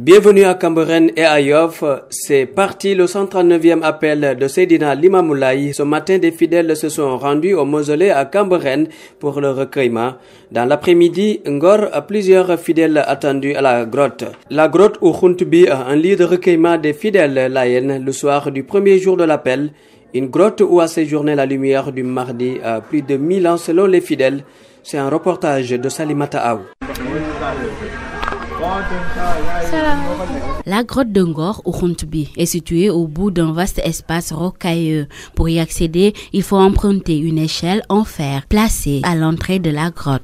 Bienvenue à Cambérène et à Yoff. C'est parti le 139e appel de Seydina Limamou Laye. Ce matin, des fidèles se sont rendus au mausolée à Cambérène pour le recueillement. Dans l'après-midi, Ngor a plusieurs fidèles attendus à la grotte. La grotte ou Khountbi, un lieu de recueillement des fidèles laïens le soir du premier jour de l'appel. Une grotte où a séjourné la lumière du mardi à plus de 1000 ans selon les fidèles. C'est un reportage de Salimata Aou. La grotte de Ngor ou Khountbi est située au bout d'un vaste espace rocailleux. Pour y accéder, il faut emprunter une échelle en fer placée à l'entrée de la grotte.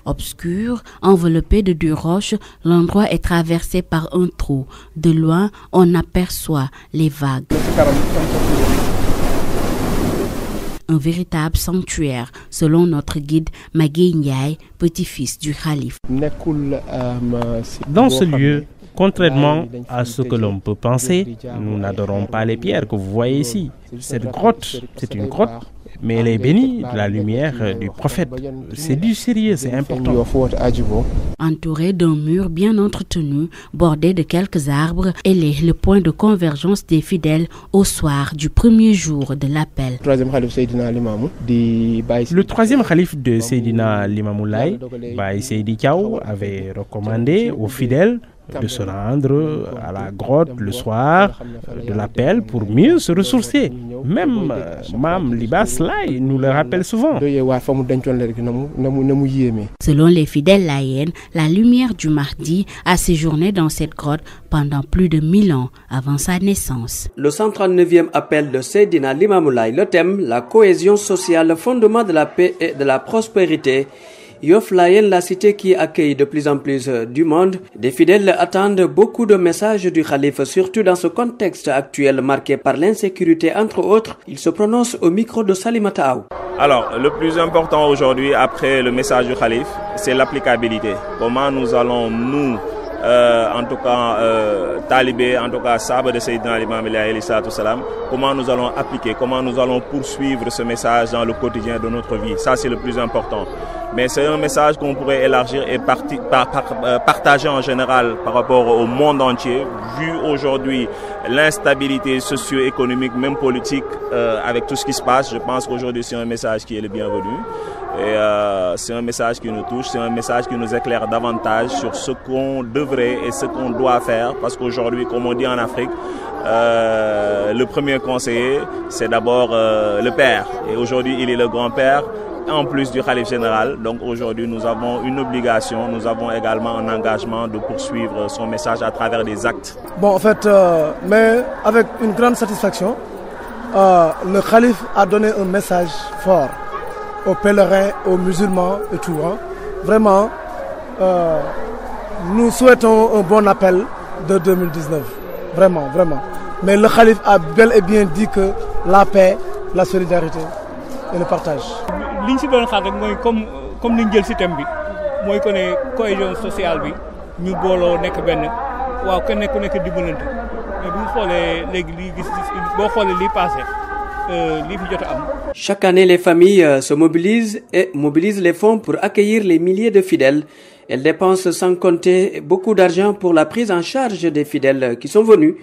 Obscur, enveloppé de deux roches, l'endroit est traversé par un trou. De loin, on aperçoit les vagues. Un véritable sanctuaire, selon notre guide Magui Ndiaye, petit-fils du calife. Dans ce lieu, contrairement à ce que l'on peut penser, nous n'adorons pas les pierres que vous voyez ici. Cette grotte, c'est une grotte, mais elle est bénie de la lumière du prophète. C'est du sérieux, c'est important. Entouré d'un mur bien entretenu, bordé de quelques arbres, elle est le point de convergence des fidèles au soir du premier jour de l'appel. Le troisième calife de Seydina Limamou Laye, Baye Seydi Thiaw, avait recommandé aux fidèles de se rendre à la grotte le soir de l'appel pour mieux se ressourcer. Même Mam Libas Laye nous le rappelle souvent. Selon les fidèles laïens, la lumière du Mahdi a séjourné dans cette grotte pendant plus de 1000 ans avant sa naissance. Le 139e appel de Seydina Limamou Laye, le thème, la cohésion sociale, le fondement de la paix et de la prospérité. Yoff Layen, la cité qui accueille de plus en plus du monde, des fidèles attendent beaucoup de messages du calife, surtout dans ce contexte actuel marqué par l'insécurité, entre autres. Il se prononce au micro de Salimata Aou. Alors, le plus important aujourd'hui, après le message du calife, c'est l'applicabilité. Comment nous allons, nous, en tout cas talibé, en tout cas sabre de Seydina Limamou Laye, comment nous allons appliquer, comment nous allons poursuivre ce message dans le quotidien de notre vie. Ça, c'est le plus important. Mais c'est un message qu'on pourrait élargir et partager en général par rapport au monde entier, vu aujourd'hui l'instabilité socio-économique, même politique, avec tout ce qui se passe. Je pense qu'aujourd'hui c'est un message qui est le bienvenu. Et c'est un message qui nous touche, c'est un message qui nous éclaire davantage sur ce qu'on devrait et ce qu'on doit faire. Parce qu'aujourd'hui, comme on dit en Afrique, le premier conseiller, c'est d'abord le père. Et aujourd'hui, il est le grand-père, en plus du calife général. Donc aujourd'hui, nous avons une obligation, nous avons également un engagement de poursuivre son message à travers des actes. Bon, en fait, mais avec une grande satisfaction, le calife a donné un message fort aux pèlerins, aux musulmans et tout. Hein. Vraiment, nous souhaitons un bon appel de 2019. Vraiment, vraiment. Mais le calife a bel et bien dit que la paix, la solidarité et le partage. Liñ ci doon xaar rek mooy comme niñ jël système bi mooy que ne cohésion sociale bi ñu booloo nekk benn waaw kenn ku nekk dimbalante mais bu ñu xoolee léegi lii gis boo xoolee lii passé lii fi jot a am. Chaque année, les familles se mobilisent et mobilisent les fonds pour accueillir les milliers de fidèles. Elles dépensent sans compter beaucoup d'argent pour la prise en charge des fidèles qui sont venus.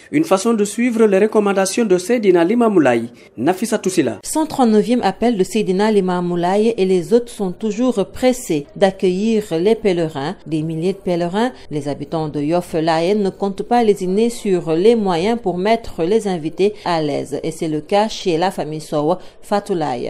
Une façon de suivre les recommandations de Seydina Limamou Laye. Nafissa Toussila. 139e appel de Seydina Limamou Laye et les autres sont toujours pressés d'accueillir les pèlerins. Des milliers de pèlerins, les habitants de Yoff Layen ne comptent pas lésiner sur les moyens pour mettre les invités à l'aise. Et c'est le cas chez la famille Sow, Fatou Laye.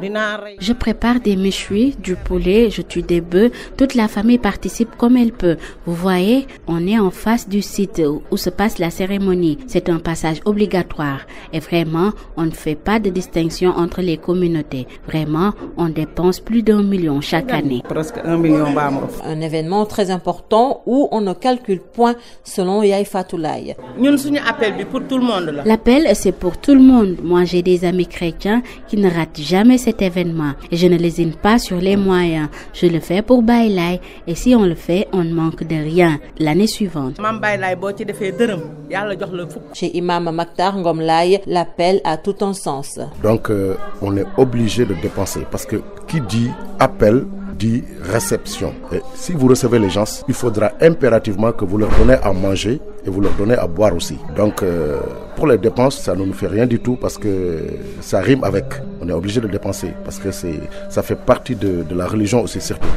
Je prépare des méchouis, du poulet, je tue des bœufs. Toute la famille participe comme elle peut. Vous voyez, on est en face du site où se passe la cérémonie. C'est un passage obligatoire et vraiment on ne fait pas de distinction entre les communautés. Vraiment, on dépense plus d'1 million chaque année. Presque 1 million. Un événement très important où on ne calcule point selon Yaye Fatou Laye. L'appel c'est pour tout le monde. Moi j'ai des amis chrétiens qui ne ratent jamais cet événement et je ne lésine pas sur les moyens. Je le fais pour Baye Laye et si on le fait, on ne manque de rien l'année suivante. Chez Imam Maktar Ngom Laye, l'appel a tout un sens. Donc on est obligé de dépenser parce que qui dit appel dit réception. Et si vous recevez les gens, il faudra impérativement que vous leur donnez à manger et vous leur donnez à boire aussi. Donc pour les dépenses, ça ne nous fait rien du tout parce que ça rime avec. On est obligé de dépenser parce que ça fait partie de la religion aussi surtout.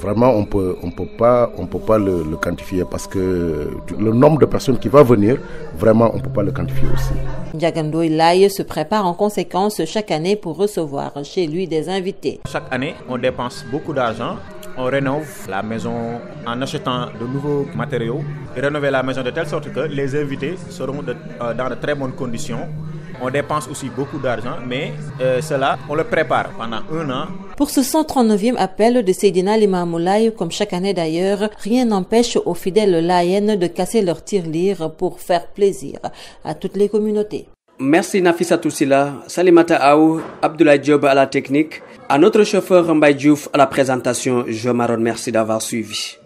Vraiment, on peut pas le quantifier parce que le nombre de personnes qui va venir, vraiment, on peut pas le quantifier aussi. Ndiaga Ndoye Laye se prépare en conséquence chaque année pour recevoir chez lui des invités. Chaque année, on dépense beaucoup d'argent. On rénove la maison en achetant de nouveaux matériaux et rénover la maison de telle sorte que les invités seront dans de très bonnes conditions. On dépense aussi beaucoup d'argent, mais cela, on le prépare pendant 1 an. Pour ce 139e appel de Seydina Limamou Laye, comme chaque année d'ailleurs, rien n'empêche aux fidèles layennes de casser leur tirelire pour faire plaisir à toutes les communautés. Merci Nafissatou Sila, Salimata Aou, Abdoulaye Diop à la technique, à notre chauffeur Mbaye Diouf à la présentation. Je m'arrête, merci d'avoir suivi.